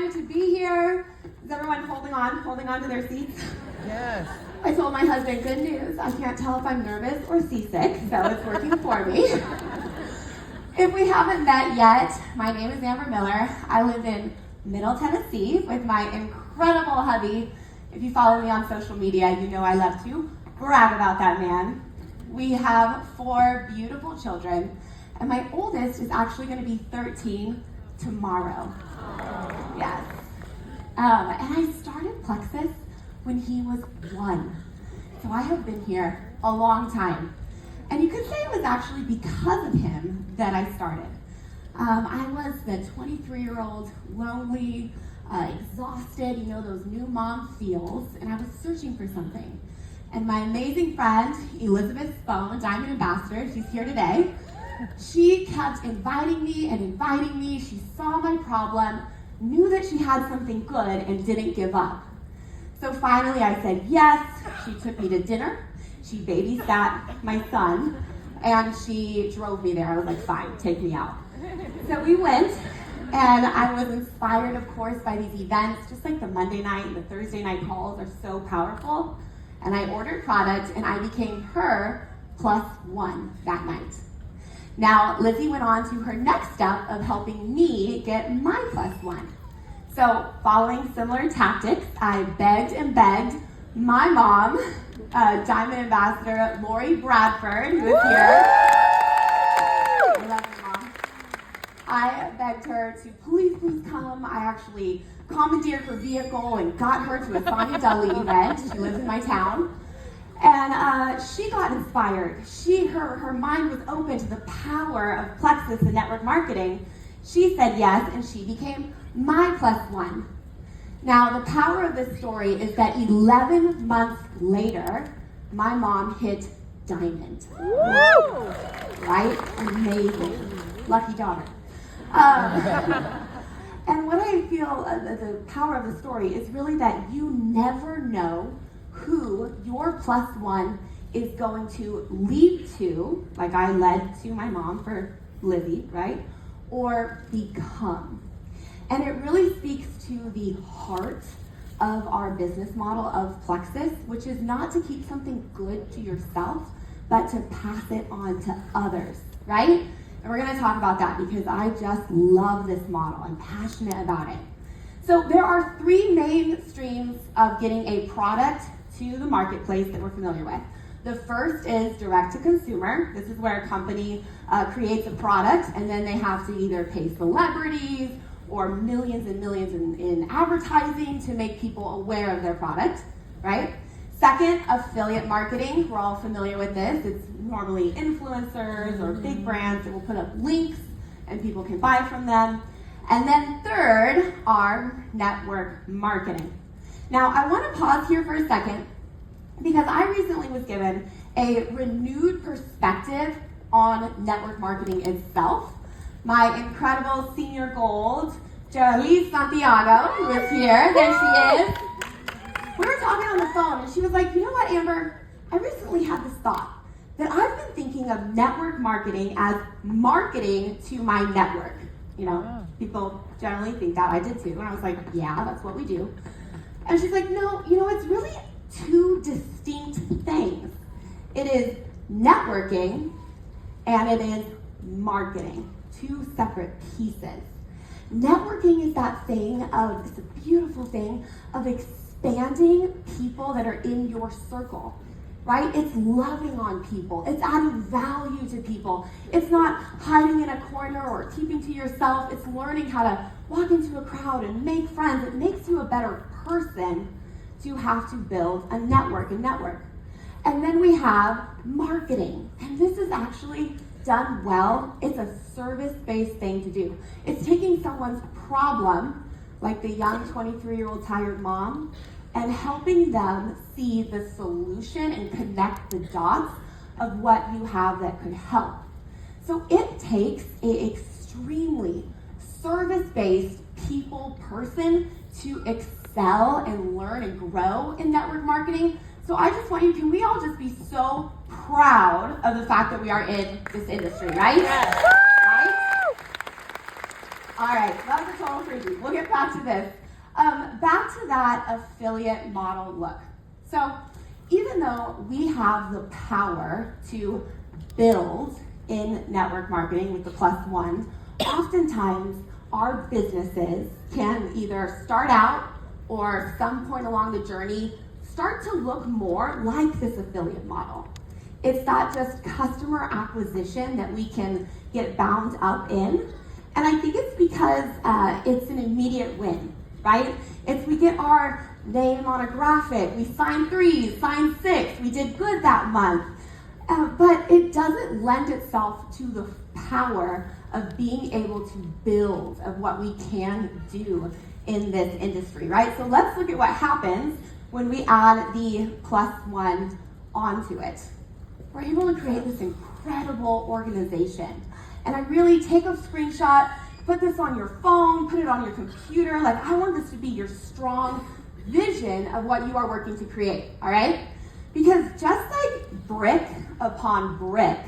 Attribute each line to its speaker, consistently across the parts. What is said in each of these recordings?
Speaker 1: excited to be here. Is everyone holding on to their seats?
Speaker 2: Yes.
Speaker 1: I told my husband, good news, I can't tell if I'm nervous or seasick, so it's working for me. If we haven't met yet, my name is Amber Miller. I live in Middle Tennessee with my incredible hubby. If you follow me on social media, you know I love to brag about that man. We have 4 beautiful children, and my oldest is actually going to be 13 tomorrow. Yes. And I started Plexus when he was 1. So I have been here a long time. And you could say it was actually because of him that I started. I was the 23-year-old, lonely, exhausted, you know, those new mom feels, and I was searching for something. And my amazing friend, Elizabeth Spohn, Diamond Ambassador, she's here today, she kept inviting me and inviting me. She saw my problem, knew that she had something good, and didn't give up. So finally I said yes. She took me to dinner. She babysat my son, and she drove me there. I was like, fine, take me out. So we went, and I was inspired, of course, by these events, just like the Monday night and the Thursday night calls are so powerful. And I ordered product, and I became her +1 that night. Now, Lizzie went on to her next step of helping me get my +1. So, following similar tactics, I begged and begged my mom, Diamond Ambassador Lori Bradford, who is here. I love you, Mom. I begged her to please come. I actually commandeered her vehicle and got her to a Sonia Dudley event. She lives in my town. And she got inspired. Her mind was open to the power of Plexus and network marketing. She said yes, and she became my +1. Now, the power of this story is that 11 months later, my mom hit diamond.
Speaker 2: Woo!
Speaker 1: Right? Amazing. Lucky daughter. And what I feel, the power of the story is really that you never know who your +1 is going to lead to, like I led to my mom for Lizzie, right? Or become. And it really speaks to the heart of our business model of Plexus, which is not to keep something good to yourself, but to pass it on to others, right? And we're gonna talk about that because I just love this model. I'm passionate about it. So there are 3 main streams of getting a product to the marketplace that we're familiar with. The first is direct to consumer. This is where a company creates a product and then they have to either pay celebrities or millions and millions in advertising to make people aware of their product, right? Second, affiliate marketing. We're all familiar with this. It's normally influencers or big brands that will put up links and people can buy from them. And then third are network marketing. Now, I want to pause here for a second because I recently was given a renewed perspective on network marketing itself. My incredible senior gold, Jolie Santiago, who is here. There she is. We were talking on the phone, and she was like, you know what, Amber? I recently had this thought that I've been thinking of network marketing as marketing to my network. You know, people generally think that. I did too. And I was like, yeah, that's what we do. And she's like, no, you know, it's really 2 distinct things. It is networking and it is marketing. 2 separate pieces. Networking is that thing of, it's a beautiful thing of expanding people that are in your circle, right? It's loving on people. It's adding value to people. It's not hiding in a corner or keeping to yourself. It's learning how to walk into a crowd and make friends. It makes you a better person to have to build a network. And then we have marketing. And this is actually done well. It's a service-based thing to do. It's taking someone's problem, like the young 23-year-old tired mom, and helping them see the solution and connect the dots of what you have that could help. So it takes an extremely service-based people person to excel and learn and grow in network marketing. So I just want you, can we all just be so proud of the fact that we are in this industry, right? Yes. Right? All right, that was a total freebie. We'll get back to this. Back to that affiliate model look. So even though we have the power to build in network marketing with the +1, oftentimes our businesses can either start out or some point along the journey start to look more like this affiliate model. It's not just customer acquisition that we can get bound up in. And I think it's because it's an immediate win, right? It's we get our name on a graphic, we sign 3, sign 6, we did good that month. But it doesn't lend itself to the power of being able to build, of what we can do in this industry, right? So let's look at what happens when we add the +1 onto it. We're able to create this incredible organization. And I really take a screenshot, put this on your phone, put it on your computer. Like, I want this to be your strong vision of what you are working to create, all right? Because just like brick upon brick,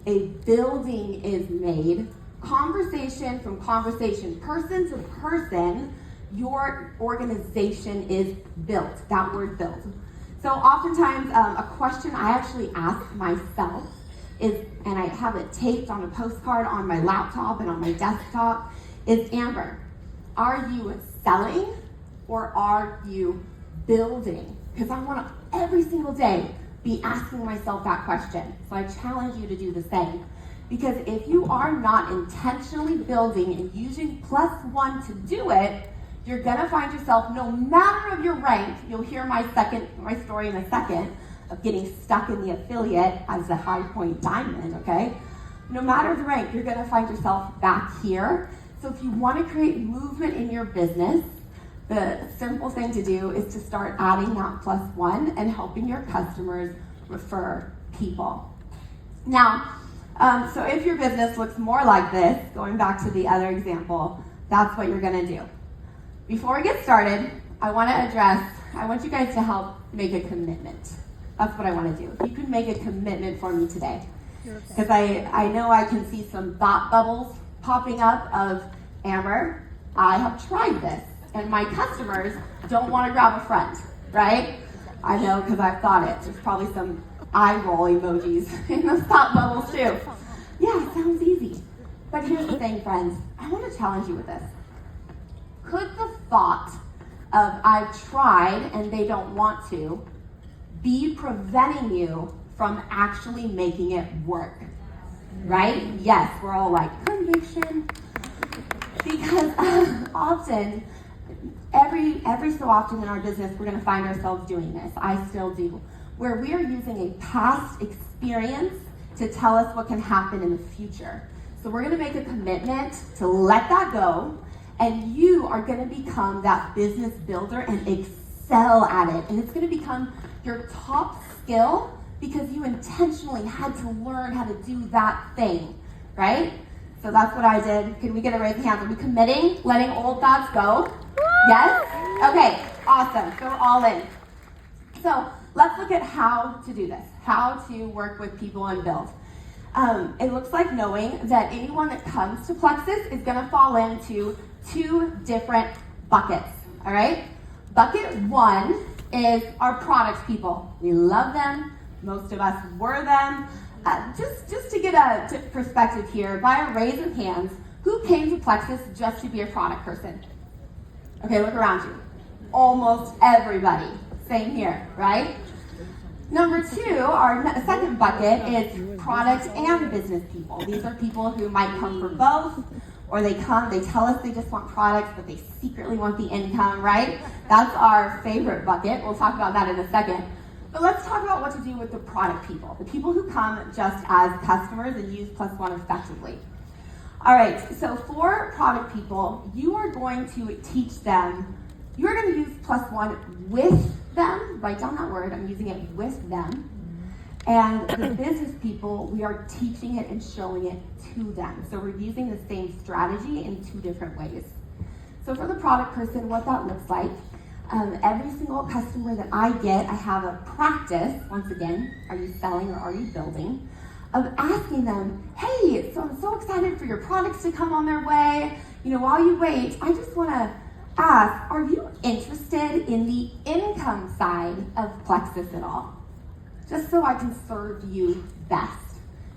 Speaker 1: a building is made, conversation from conversation, person to person, your organization is built, that word built. So oftentimes, a question I actually ask myself is, and I have it taped on a postcard on my laptop and on my desktop, is Amber, are you selling or are you building? Because I want to every single day be asking myself that question. So I challenge you to do the same. Because if you are not intentionally building and using +1 to do it, you're gonna find yourself, no matter of your rank, you'll hear my story in a second, of getting stuck in the affiliate as the high point diamond, okay? No matter the rank, you're gonna find yourself back here. So if you wanna create movement in your business, the simple thing to do is to start adding that +1 and helping your customers refer people. Now, so if your business looks more like this, going back to the other example, that's what you're gonna do. Before we get started, I want you guys to help make a commitment. That's what I want to do. If you can make a commitment for me today. Because I know I can see some thought bubbles popping up of, Amber, I have tried this, and my customers don't want to grab a friend, right? I know because I've thought it. There's probably some eye roll emojis in those thought bubbles too. Yeah, sounds easy. But here's the thing, friends. I want to challenge you with this. Could the thought of I've tried and they don't want to be preventing you from actually making it work? Right? Yes, we're all like, conviction. Because often, every so often in our business, we're going to find ourselves doing this. I still do. Where we are using a past experience to tell us what can happen in the future. So we're going to make a commitment to let that go. And you are going to become that business builder and excel at it. And it's going to become your top skill because you intentionally had to learn how to do that thing, right? So that's what I did. Can we get a raise of hands? Are we committing? Letting old thoughts go? Yes? Okay, awesome. So we're all in. So let's look at how to do this, how to work with people and build. It looks like knowing that anyone that comes to Plexus is going to fall into 2 different buckets, all right? Bucket 1 is our product people. We love them. Most of us were them. Just to get a perspective here, by a raise of hands, who came to Plexus just to be a product person? Okay, look around you. Almost everybody. Same here, right? Number 2, our second bucket is product and business people. These are people who might come for both, or they tell us they just want products, but they secretly want the income, right? That's our favorite bucket. We'll talk about that in a second. But let's talk about what to do with the product people, the people who come just as customers and use +1 effectively. All right, so for product people, you are going to teach them, you are going to use +1 with them. Write down that word, I'm using it with them. And the business people, we are teaching it and showing it to them. So we're using the same strategy in 2 different ways. So for the product person, what that looks like, every single customer that I get, I have a practice, once again, are you selling or are you building, of asking them, hey, so I'm so excited for your products to come on their way. while you wait, I just want to ask, are you interested in the income side of Plexus at all? Just so I can serve you best.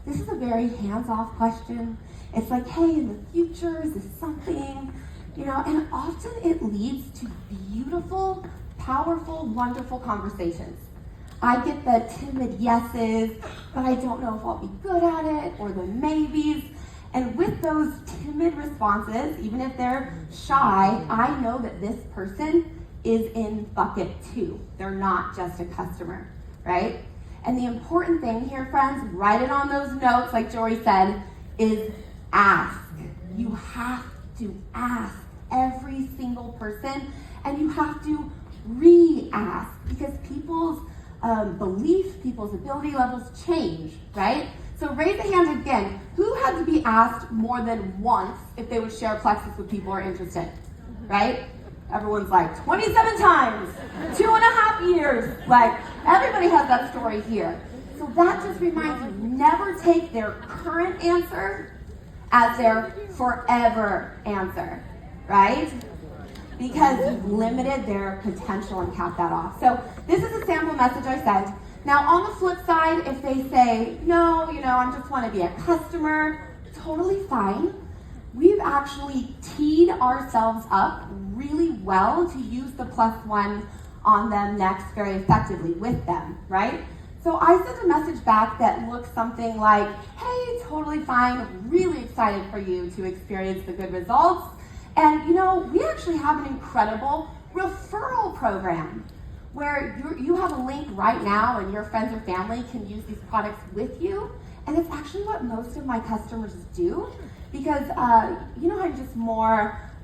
Speaker 1: This is a very hands-off question. It's like, hey, in the future, is this something? And often it leads to beautiful, powerful, wonderful conversations. I get the timid yeses, but I don't know if I'll be good at it, or the maybes. And with those timid responses, even if they're shy, I know that this person is in bucket 2. They're not just a customer, right? And the important thing here, friends, write it on those notes, like Jory said, is ask. You have to ask every single person, and you have to re-ask, because people's belief, people's ability levels change, right? So raise a hand again. Who had to be asked more than once if they would share Plexus with people who are interested, right? Everyone's like, 27 times, 2.5 years. Like, everybody has that story here. So that just reminds you, never take their current answer as their forever answer, right? Because you've limited their potential and capped that off. So this is a sample message I sent. Now, on the flip side, if they say, no, I just want to be a customer, totally fine. We've actually teed ourselves up really well to use the +1 on them next very effectively with them, right? So I sent a message back that looks something like, hey, totally fine, really excited for you to experience the good results. And we actually have an incredible referral program where you have a link right now and your friends or family can use these products with you. And it's actually what most of my customers do, because how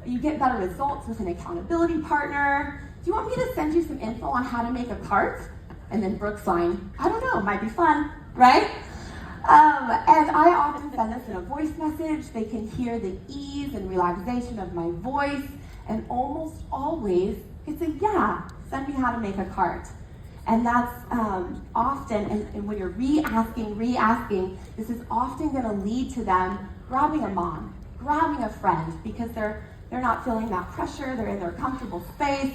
Speaker 1: you get better results with an accountability partner. Do you want me to send you some info on how to make a cart? And then Brooke's line, I don't know, might be fun, right? And I often send this in a voice message. They can hear the ease and relaxation of my voice, and almost always it's a yeah, send me how to make a cart. And that's often, and when you're re-asking, this is often going to lead to them grabbing a mom, grabbing a friend, because they're not feeling that pressure, they're in their comfortable space,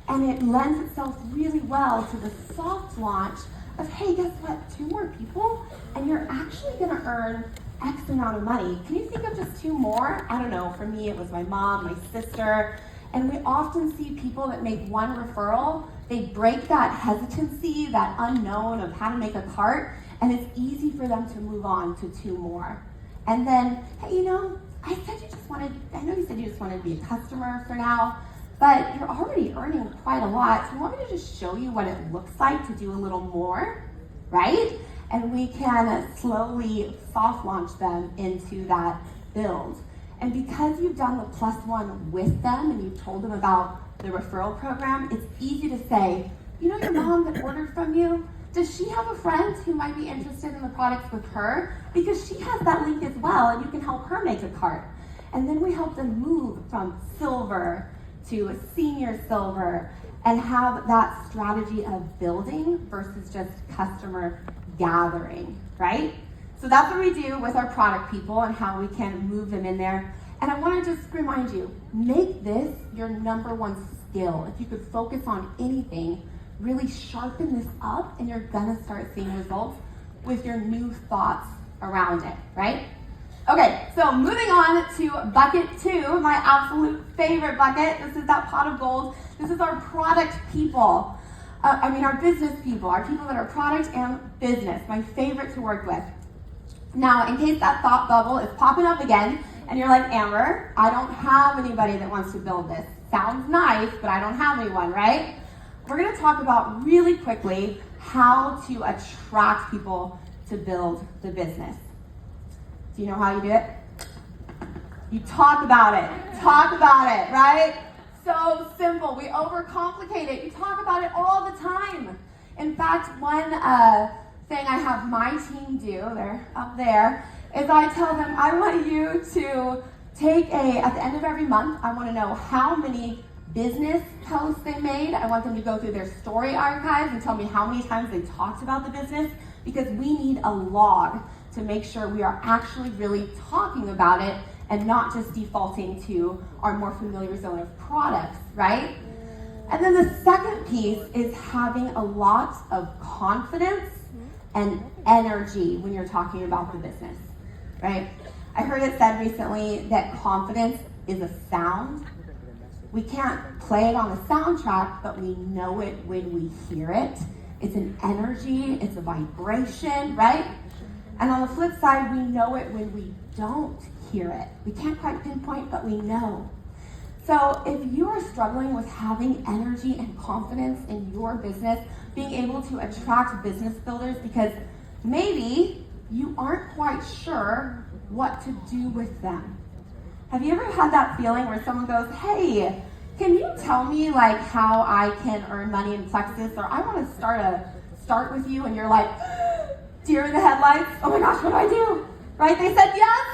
Speaker 1: and it lends itself really well to the soft launch of, hey, guess what, 2 more people, and you're actually gonna earn X amount of money. Can you think of just 2 more? I don't know, for me it was my mom, my sister, and we often see people that make 1 referral, they break that hesitancy, that unknown of how to make a cart, and it's easy for them to move on to 2 more. And then, hey, I know you said you just wanted to be a customer for now, but you're already earning quite a lot. So you want me to just show you what it looks like to do a little more, right? And we can slowly soft launch them into that build. And because you've done the +1 with them and you've told them about the referral program, it's easy to say, your mom that ordered from you, does she have a friend who might be interested in the products with her? Because she has that link as well, and you can help her make a cart. And then we help them move from silver to a senior silver and have that strategy of building versus just customer gathering, right? So that's what we do with our product people and how we can move them in there. And I want to just remind you, make this your #1 skill. If you could focus on anything, really sharpen this up, and you're gonna start seeing results with your new thoughts around it, right? Okay, so moving on to bucket 2, my absolute favorite bucket. This is that pot of gold. This is our product people. Our business people, our people that are product and business, my favorite to work with. Now, in case that thought bubble is popping up again, and you're like, Amber, I don't have anybody that wants to build this. Sounds nice, but I don't have anyone, right? We're gonna talk about really quickly how to attract people to build the business. Do you know how you do it? You talk about it, right? So simple, we overcomplicate it. You talk about it all the time. In fact, one thing I have my team do, they're up there, is I tell them, I want you to take at the end of every month, I want to know how many business posts they made. I want them to go through their story archives and tell me how many times they talked about the business, because we need a log to make sure we are actually really talking about it and not just defaulting to our more familiar zone of products, right? And then the second piece is having a lot of confidence and energy when you're talking about the business, right? I heard it said recently that confidence is a sound. We can't play it on a soundtrack, but we know it when we hear it. It's an energy, it's a vibration, right? And on the flip side, we know it when we don't hear it. We can't quite pinpoint, but we know. So if you are struggling with having energy and confidence in your business, being able to attract business builders because maybe you aren't quite sure what to do with them. Have you ever had that feeling where someone goes, hey, can you tell me like how I can earn money in Plexus, or I want to start with you, and you're like, deer in the headlights, oh my gosh, what do I do? Right? They said yes.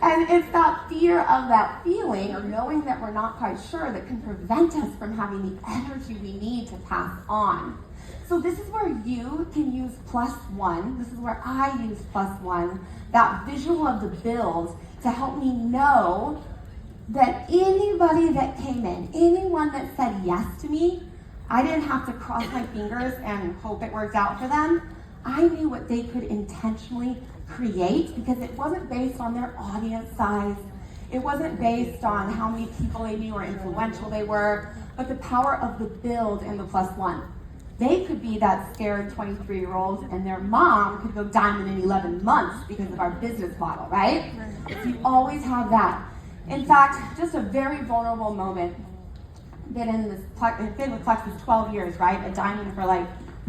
Speaker 1: And it's that fear of that feeling or knowing that we're not quite sure that can prevent us from having the energy we need to pass on. So this is where you can use +1. This is where I use +1, that visual of the build to help me know that anybody that came in, anyone that said yes to me, I didn't have to cross my fingers and hope it worked out for them. I knew what they could intentionally create because it wasn't based on their audience size. It wasn't based on how many people they knew or influential they were, but the power of the build and the +1. They could be that scared 23-year-old and their mom could go diamond in 11 months because of our business model, right? So you always have that. In fact, just a very vulnerable moment. Been with Plexus 12 years, right? A diamond for like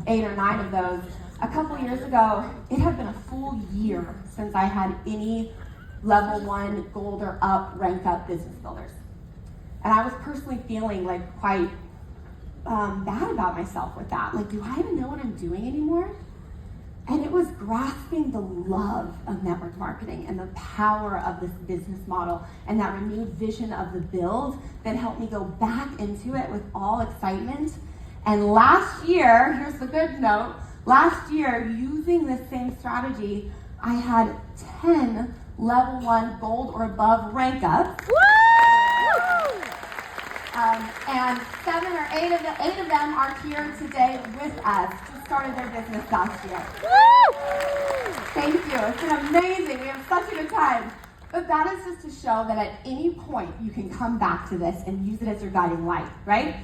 Speaker 1: 8 or 9 of those. A couple years ago, it had been a full year since I had any level 1 gold or up, rank up business builders. And I was personally feeling like quite bad about myself with that. Like, do I even know what I'm doing anymore? And it was grasping the love of network marketing and the power of this business model and that renewed vision of the build that helped me go back into it with all excitement. And last year, here's the good note, last year, using this same strategy, I had 10 level 1 gold or above rank ups. And 7 or 8 of them are here today with us. Just started their business last year. Thank you. It's been amazing. We have such a good time. But that is just to show that at any point you can come back to this and use it as your guiding light, right?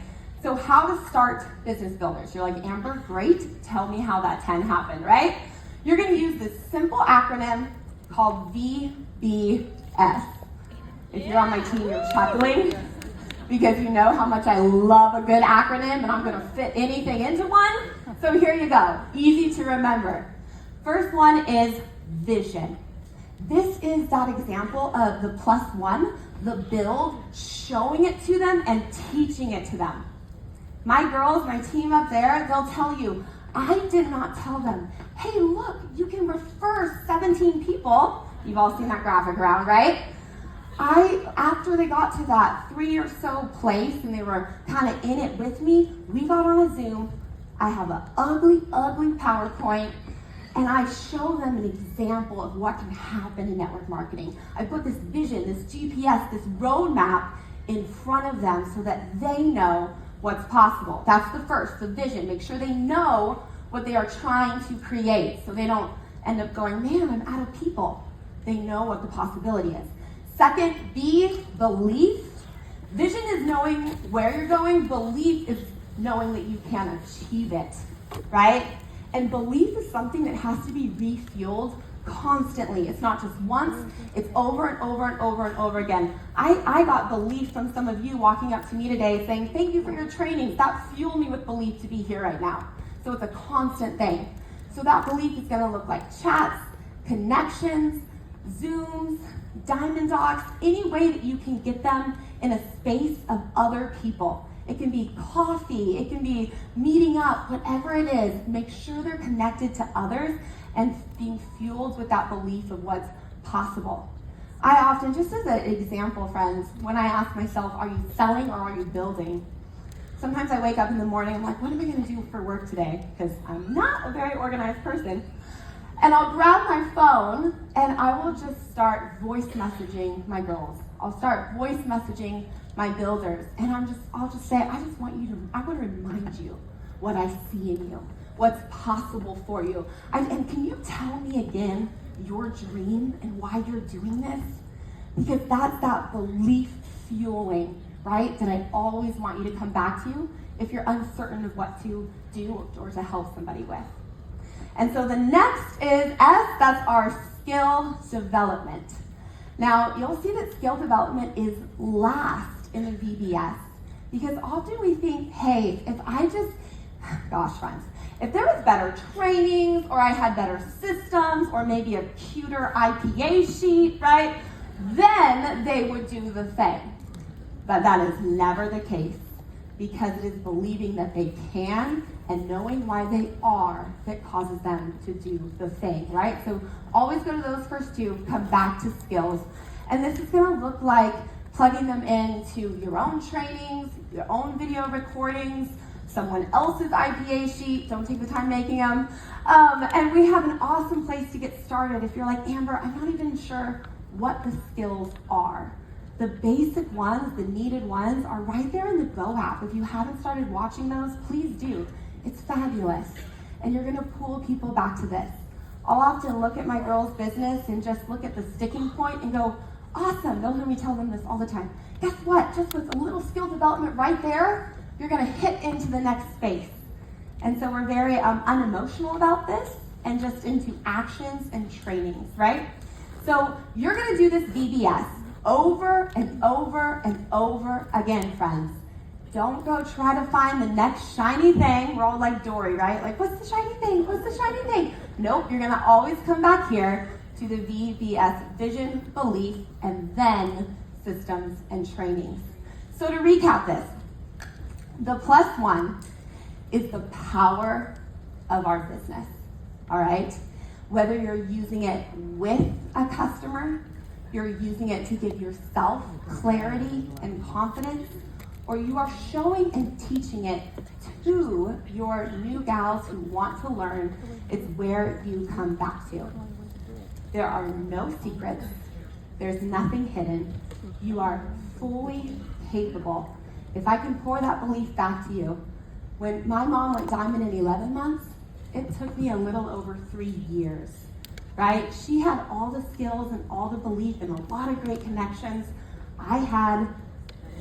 Speaker 1: So how to start business builders. You're like, Amber, great. Tell me how that 10 happened, right? You're going to use this simple acronym called VBS. If you're on my team, you're chuckling because you know how much I love a good acronym and I'm going to fit anything into one. So here you go. Easy to remember. First one is vision. This is that example of the +1, the build, showing it to them and teaching it to them. My girls, my team up there, they'll tell you, I did not tell them, hey, look, you can refer 17 people. You've all seen that graphic around, right? After they got to that 3 or so place and they were kind of in it with me, we got on a Zoom. I have an ugly, ugly PowerPoint, and I show them an example of what can happen in network marketing. I put this vision, this GPS, this roadmap in front of them so that they know what's possible. That's the first, the vision. Make sure they know what they are trying to create so they don't end up going, man, I'm out of people. They know what the possibility is. Second, B, belief. Vision is knowing where you're going. Belief is knowing that you can achieve it, right? And belief is something that has to be refueled constantly. It's not just once, it's over and over and over and over again. I got belief from some of you walking up to me today saying, thank you for your trainings. That fueled me with belief to be here right now. So it's a constant thing. So that belief is gonna look like chats, connections, Zooms, Diamond Docs, any way that you can get them in a space of other people. It can be coffee, it can be meeting up, whatever it is. Make sure they're connected to others and being fueled with that belief of what's possible. I often, just as an example, friends, when I ask myself, are you selling or are you building? Sometimes I wake up in the morning, I'm like, what am I gonna do for work today? Because I'm not a very organized person. And I'll grab my phone and I will just start voice messaging my girls. I'll start voice messaging my builders. And I'll just say, I want to remind you what I see in you, what's possible for you. And can you tell me again your dream and why you're doing this? Because that's that belief fueling, right? That I always want you to come back to if you're uncertain of what to do or to help somebody with. And so the next is S, that's our skill development. Now, you'll see that skill development is last in the VBS because often we think, hey, if I just, gosh, friends, if there was better trainings or I had better systems or maybe a cuter IPA sheet, right, then they would do the thing. But that is never the case because it is believing that they can and knowing why they are that causes them to do the thing, right? So always go to those first two, come back to skills. And this is gonna look like plugging them into your own trainings, your own video recordings, someone else's IPA sheet, don't take the time making them. And we have an awesome place to get started. If you're like, Amber, I'm not even sure what the skills are. The basic ones, the needed ones, are right there in the Go app. If you haven't started watching those, please do. It's fabulous. And you're gonna pull people back to this. I'll often look at my girls' business and just look at the sticking point and go, awesome, they'll hear me tell them this all the time. Guess what? Just with a little skill development right there, you're gonna hit into the next space. And so we're very unemotional about this and just into actions and trainings, right? So you're gonna do this VBS over and over and over again, friends. Don't go try to find the next shiny thing. We're all like Dory, right? Like, what's the shiny thing? What's the shiny thing? Nope, you're gonna always come back here to the VBS, vision, belief, and then systems and trainings. So to recap this, the +1 is the power of our business, all right? Whether you're using it with a customer, you're using it to give yourself clarity and confidence, or you are showing and teaching it to your new gals who want to learn, it's where you come back to. There are no secrets. There's nothing hidden. You are fully capable. If I can pour that belief back to you, when my mom went diamond in 11 months, it took me a little over 3 years, right? She had all the skills and all the belief and a lot of great connections. I had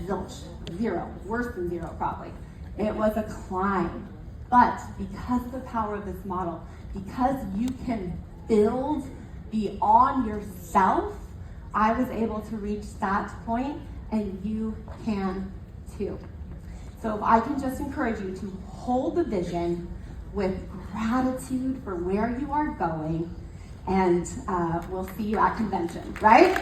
Speaker 1: zilch, zero, worse than zero probably. It was a climb. But because of the power of this model, because you can build beyond yourself, I was able to reach that point, and you can too. So if I can just encourage you to hold the vision with gratitude for where you are going, and we'll see you at convention, right?